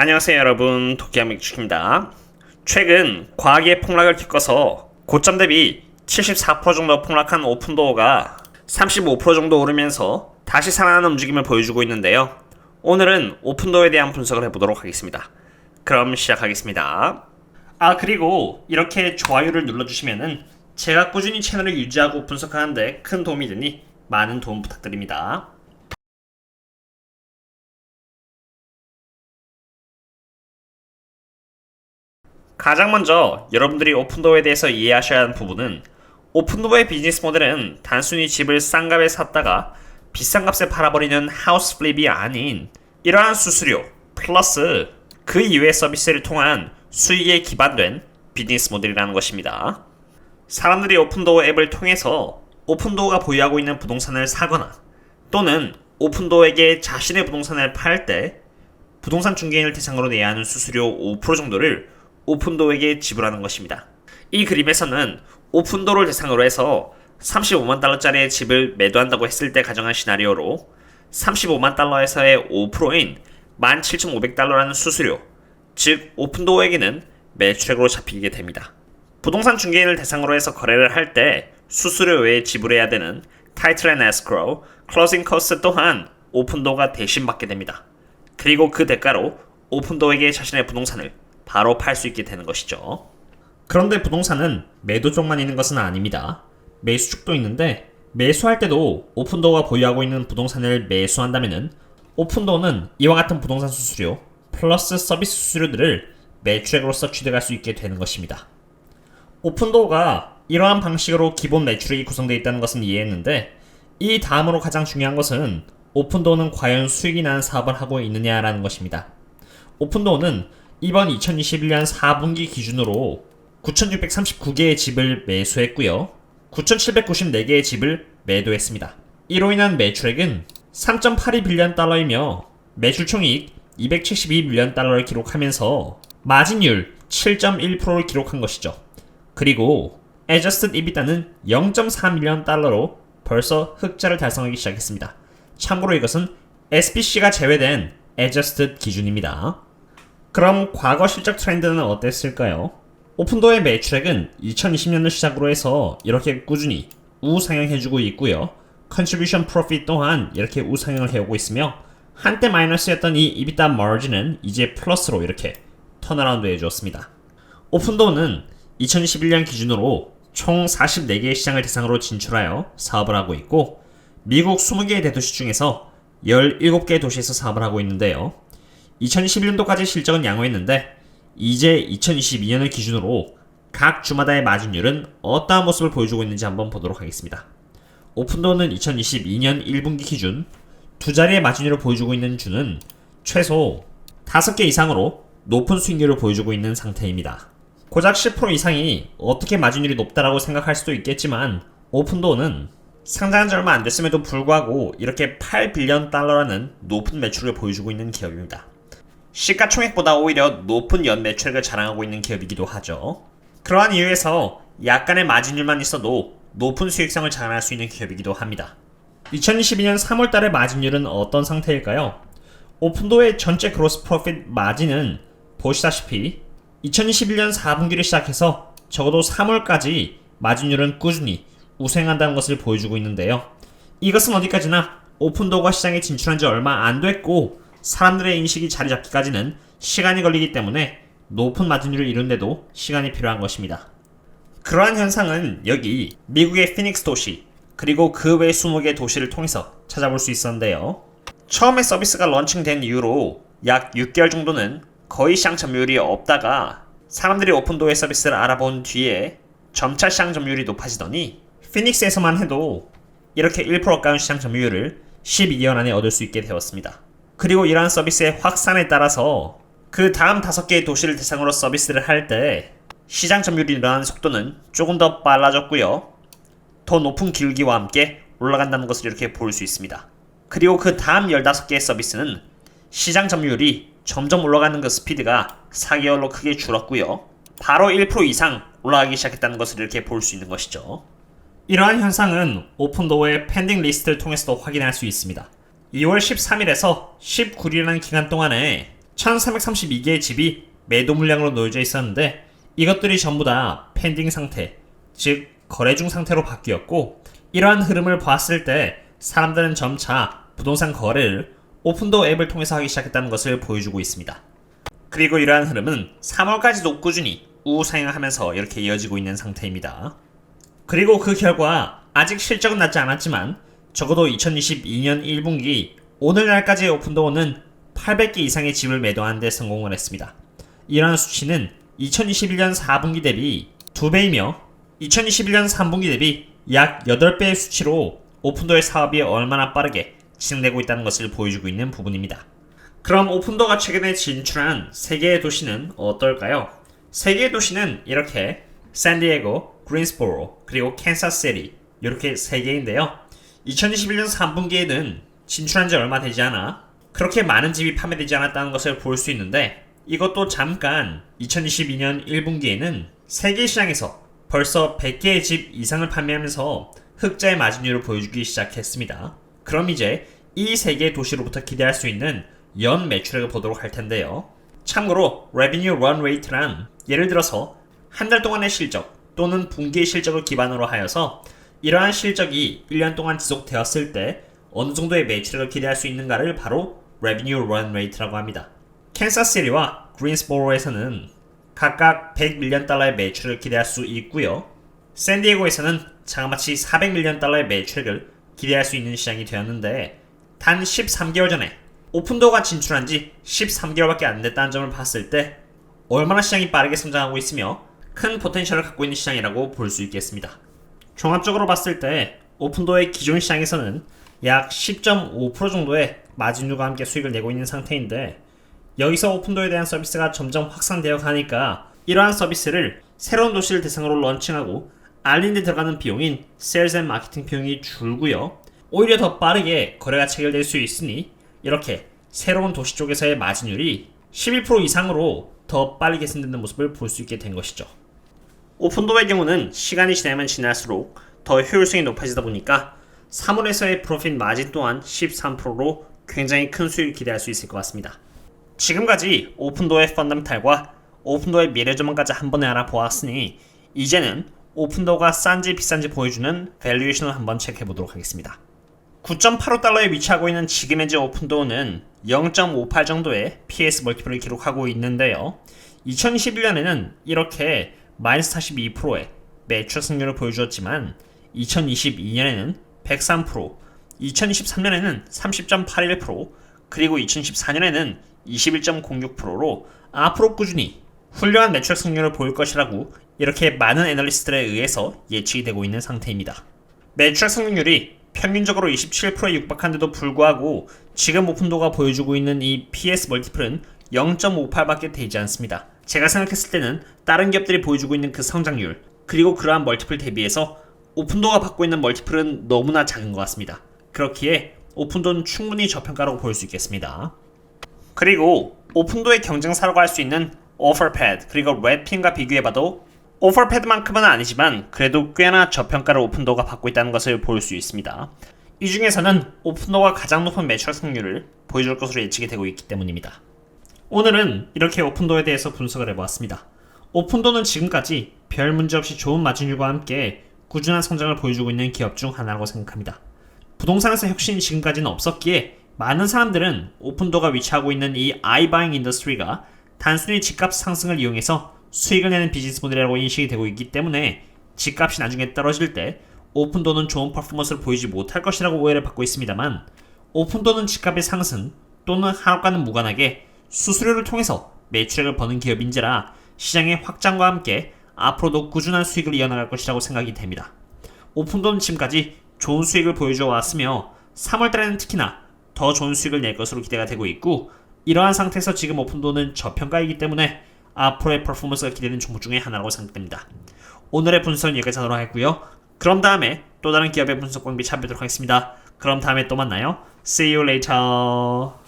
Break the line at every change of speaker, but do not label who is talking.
안녕하세요 여러분, 도끼함익축입니다. 최근 과하게 폭락을 겪어서 고점 대비 74% 정도 폭락한 오픈도어가 35% 정도 오르면서 다시 살아나는 움직임을 보여주고 있는데요. 오늘은 오픈도어에 대한 분석을 해보도록 하겠습니다. 그럼 시작하겠습니다. 그리고 이렇게 좋아요를 눌러주시면은 제가 꾸준히 채널을 유지하고 분석하는데 큰 도움이 되니 많은 도움 부탁드립니다. 가장 먼저 여러분들이 오픈도어에 대해서 이해하셔야 하는 부분은, 오픈도어의 비즈니스 모델은 단순히 집을 싼 값에 샀다가 비싼 값에 팔아버리는 하우스 플립이 아닌, 이러한 수수료 플러스 그 이외의 서비스를 통한 수익에 기반된 비즈니스 모델이라는 것입니다. 사람들이 오픈도어 앱을 통해서 오픈도어가 보유하고 있는 부동산을 사거나 또는 오픈도어에게 자신의 부동산을 팔 때 부동산 중개인을 대상으로 내야 하는 수수료 5% 정도를 오픈도어에게 지불하는 것입니다. 이 그림에서는 오픈도어를 대상으로 해서 35만 달러짜리의 집을 매도한다고 했을 때 가정한 시나리오로 35만 달러에서의 5%인 17,500달러라는 수수료, 즉 오픈도어에게는 매출액으로 잡히게 됩니다. 부동산 중개인을 대상으로 해서 거래를 할 때 수수료 외에 지불해야 되는 타이틀 앤 에스크로우, 클로징 코스트 또한 오픈도어가 대신 받게 됩니다. 그리고 그 대가로 오픈도어에게 자신의 부동산을 바로 팔 수 있게 되는 것이죠. 그런데 부동산은 매도 쪽만 있는 것은 아닙니다. 매수 쪽도 있는데, 매수할 때도 오픈도어가 보유하고 있는 부동산을 매수한다면은 오픈도어는 이와 같은 부동산 수수료 플러스 서비스 수수료들을 매출액으로서 취득할 수 있게 되는 것입니다. 오픈도어가 이러한 방식으로 기본 매출액이 구성되어 있다는 것은 이해했는데, 이 다음으로 가장 중요한 것은 오픈도어는 과연 수익이 나는 사업을 하고 있느냐라는 것입니다. 오픈도어는 이번 2021년 4분기 기준으로 9,639개의 집을 매수했고요. 9,794개의 집을 매도했습니다. 이로 인한 매출액은 3.82빌리언 달러이며 매출총이익 272밀리언 달러를 기록하면서 마진율 7.1%를 기록한 것이죠. 그리고 Adjusted EBITDA는 0.4밀리언 달러로 벌써 흑자를 달성하기 시작했습니다. 참고로 이것은 SBC가 제외된 Adjusted 기준입니다. 그럼 과거 실적 트렌드는 어땠을까요? 오픈도어의 매출액은 2020년을 시작으로 해서 이렇게 꾸준히 우상향해주고 있고요. Contribution Profit 또한 이렇게 우상향을 해오고 있으며, 한때 마이너스였던 이 EBITDA 마진은 이제 플러스로 이렇게 턴어라운드 해주었습니다. 오픈도어는 2021년 기준으로 총 44개의 시장을 대상으로 진출하여 사업을 하고 있고, 미국 20개의 대도시 중에서 17개의 도시에서 사업을 하고 있는데요. 2021년도까지 실적은 양호했는데, 이제 2022년을 기준으로 각 주마다의 마진율은 어떠한 모습을 보여주고 있는지 한번 보도록 하겠습니다. 오픈도어는 2022년 1분기 기준 두 자리의 마진율을 보여주고 있는 주는 최소 5개 이상으로 높은 수익률을 보여주고 있는 상태입니다. 고작 10% 이상이 어떻게 마진율이 높다라고 생각할 수도 있겠지만, 오픈도어는 상장한 지 얼마 안 됐음에도 불구하고 이렇게 8빌리언 달러라는 높은 매출을 보여주고 있는 기업입니다. 시가총액보다 오히려 높은 연 매출액을 자랑하고 있는 기업이기도 하죠. 그러한 이유에서 약간의 마진율만 있어도 높은 수익성을 자랑할 수 있는 기업이기도 합니다. 2022년 3월달의 마진율은 어떤 상태일까요? 오픈도어의 전체 그로스 프로핏 마진은 보시다시피 2021년 4분기를 시작해서 적어도 3월까지 마진율은 꾸준히 우상향한다는 것을 보여주고 있는데요. 이것은 어디까지나 오픈도어가 시장에 진출한 지 얼마 안 됐고 사람들의 인식이 자리 잡기까지는 시간이 걸리기 때문에 높은 마진율을 이룬데도 시간이 필요한 것입니다. 그러한 현상은 여기 미국의 피닉스 도시 그리고 그 외 20개 도시를 통해서 찾아볼 수 있었는데요. 처음에 서비스가 런칭된 이후로 약 6개월 정도는 거의 시장 점유율이 없다가 사람들이 오픈도어의 서비스를 알아본 뒤에 점차 시장 점유율이 높아지더니 피닉스에서만 해도 이렇게 1% 가까운 시장 점유율을 12개월 안에 얻을 수 있게 되었습니다. 그리고 이러한 서비스의 확산에 따라서 그 다음 5개의 도시를 대상으로 서비스를 할 때 시장 점유율이 늘어나는 속도는 조금 더 빨라졌고요. 더 높은 기울기와 함께 올라간다는 것을 이렇게 볼 수 있습니다. 그리고 그 다음 15개의 서비스는 시장 점유율이 점점 올라가는 그 스피드가 4개월로 크게 줄었고요. 바로 1% 이상 올라가기 시작했다는 것을 이렇게 볼 수 있는 것이죠. 이러한 현상은 오픈도어의 펜딩 리스트를 통해서도 확인할 수 있습니다. 2월 13일에서 19일이라는 기간 동안에 1332개의 집이 매도 물량으로 놓여져 있었는데 이것들이 전부 다 펜딩 상태, 즉 거래 중 상태로 바뀌었고, 이러한 흐름을 봤을 때 사람들은 점차 부동산 거래를 오픈도어 앱을 통해서 하기 시작했다는 것을 보여주고 있습니다. 그리고 이러한 흐름은 3월까지도 꾸준히 우상향하면서 이렇게 이어지고 있는 상태입니다. 그리고 그 결과 아직 실적은 나지 않았지만 적어도 2022년 1분기 오늘날까지의 오픈도어는 800개 이상의 집을 매도하는 데 성공을 했습니다. 이러한 수치는 2021년 4분기 대비 2배이며 2021년 3분기 대비 약 8배의 수치로 오픈도어의 사업이 얼마나 빠르게 진행되고 있다는 것을 보여주고 있는 부분입니다. 그럼 오픈도어가 최근에 진출한 3개의 도시는 어떨까요? 3개의 도시는 이렇게 샌디에고, 그린스보로, 그리고 캔사스시티 이렇게 3개인데요. 2021년 3분기에는 진출한 지 얼마 되지 않아 그렇게 많은 집이 판매되지 않았다는 것을 볼 수 있는데, 이것도 잠깐 2022년 1분기에는 세계 시장에서 벌써 100개의 집 이상을 판매하면서 흑자의 마진율을 보여주기 시작했습니다. 그럼 이제 이 3개의 도시로부터 기대할 수 있는 연 매출액을 보도록 할 텐데요. 참고로 Revenue Run Rate란 예를 들어서 한 달 동안의 실적 또는 분기의 실적을 기반으로 하여서 이러한 실적이 1년 동안 지속되었을 때 어느 정도의 매출액을 기대할 수 있는가를 바로 Revenue Run Rate라고 합니다. 캔사스시티와 그린스보로에서는 각각 100밀리언 달러의 매출을 기대할 수 있고요. 샌디에고에서는 자그마치 400밀리언 달러의 매출액을 기대할 수 있는 시장이 되었는데, 단 13개월 전에 오픈도어가 진출한 지 13개월밖에 안 됐다는 점을 봤을 때 얼마나 시장이 빠르게 성장하고 있으며 큰 포텐셜을 갖고 있는 시장이라고 볼 수 있겠습니다. 종합적으로 봤을 때 오픈도어의 기존 시장에서는 약 10.5% 정도의 마진율과 함께 수익을 내고 있는 상태인데, 여기서 오픈도어에 대한 서비스가 점점 확산되어 가니까 이러한 서비스를 새로운 도시를 대상으로 런칭하고 알리는 데 들어가는 비용인 세일즈 앤 마케팅 비용이 줄고요. 오히려 더 빠르게 거래가 체결될 수 있으니 이렇게 새로운 도시 쪽에서의 마진율이 11% 이상으로 더 빨리 개선되는 모습을 볼 수 있게 된 것이죠. 오픈도어의 경우는 시간이 지나면 지날수록 더 효율성이 높아지다 보니까 3월에서의 프로핏 마진 또한 13%로 굉장히 큰 수익을 기대할 수 있을 것 같습니다. 지금까지 오픈도어의 펀더멘탈과 오픈도어의 미래 전망까지 한 번에 알아보았으니 이제는 오픈도어가 싼지 비싼지 보여주는 밸류에이션을 한번 체크해보도록 하겠습니다. 9.85달러에 위치하고 있는 지금 현재 오픈도어는 0.58 정도의 PS 멀티플을 기록하고 있는데요. 2021년에는 이렇게 마이너스 42%의 매출 승률을 보여주었지만 2022년에는 103%, 2023년에는 30.81%, 그리고 2024년에는 21.06%로 앞으로 꾸준히 훌륭한 매출 승률을 보일 것이라고 이렇게 많은 애널리스트들에 의해서 예측이 되고 있는 상태입니다. 매출 승률이 평균적으로 27%에 육박한데도 불구하고 지금 오픈도어가 보여주고 있는 이 PS 멀티플은 0.58밖에 되지 않습니다. 제가 생각했을 때는 다른 기업들이 보여주고 있는 그 성장률 그리고 그러한 멀티플 대비해서 오픈도어가 받고 있는 멀티플은 너무나 작은 것 같습니다. 그렇기에 오픈도어는 충분히 저평가라고 볼 수 있겠습니다. 그리고 오픈도어의 경쟁사라고 할 수 있는 오퍼패드 그리고 레드핀과 비교해봐도 오퍼패드만큼은 아니지만 그래도 꽤나 저평가를 오픈도어가 받고 있다는 것을 볼 수 있습니다. 이 중에서는 오픈도어가 가장 높은 매출 승률을 보여줄 것으로 예측이 되고 있기 때문입니다. 오늘은 이렇게 오픈도어에 대해서 분석을 해보았습니다. 오픈도어는 지금까지 별 문제 없이 좋은 마진율과 함께 꾸준한 성장을 보여주고 있는 기업 중 하나라고 생각합니다. 부동산에서 혁신이 지금까지는 없었기에 많은 사람들은 오픈도어가 위치하고 있는 이 아이바잉 인더스트리가 단순히 집값 상승을 이용해서 수익을 내는 비즈니스 모델이라고 인식이 되고 있기 때문에 집값이 나중에 떨어질 때 오픈도어는 좋은 퍼포먼스를 보이지 못할 것이라고 오해를 받고 있습니다만, 오픈도어는 집값의 상승 또는 하락과는 무관하게 수수료를 통해서 매출액을 버는 기업인지라 시장의 확장과 함께 앞으로도 꾸준한 수익을 이어나갈 것이라고 생각이 됩니다. 오픈도어는 지금까지 좋은 수익을 보여줘 왔으며 3월달에는 특히나 더 좋은 수익을 낼 것으로 기대가 되고 있고, 이러한 상태에서 지금 오픈도어는 저평가이기 때문에 앞으로의 퍼포먼스가 기대되는 종목 중에 하나라고 생각됩니다. 오늘의 분석은 여기까지 하도록 하겠고요. 그럼 다음에 또 다른 기업의 분석 광비 찾아뵙도록 하겠습니다. 그럼 다음에 또 만나요. See you later.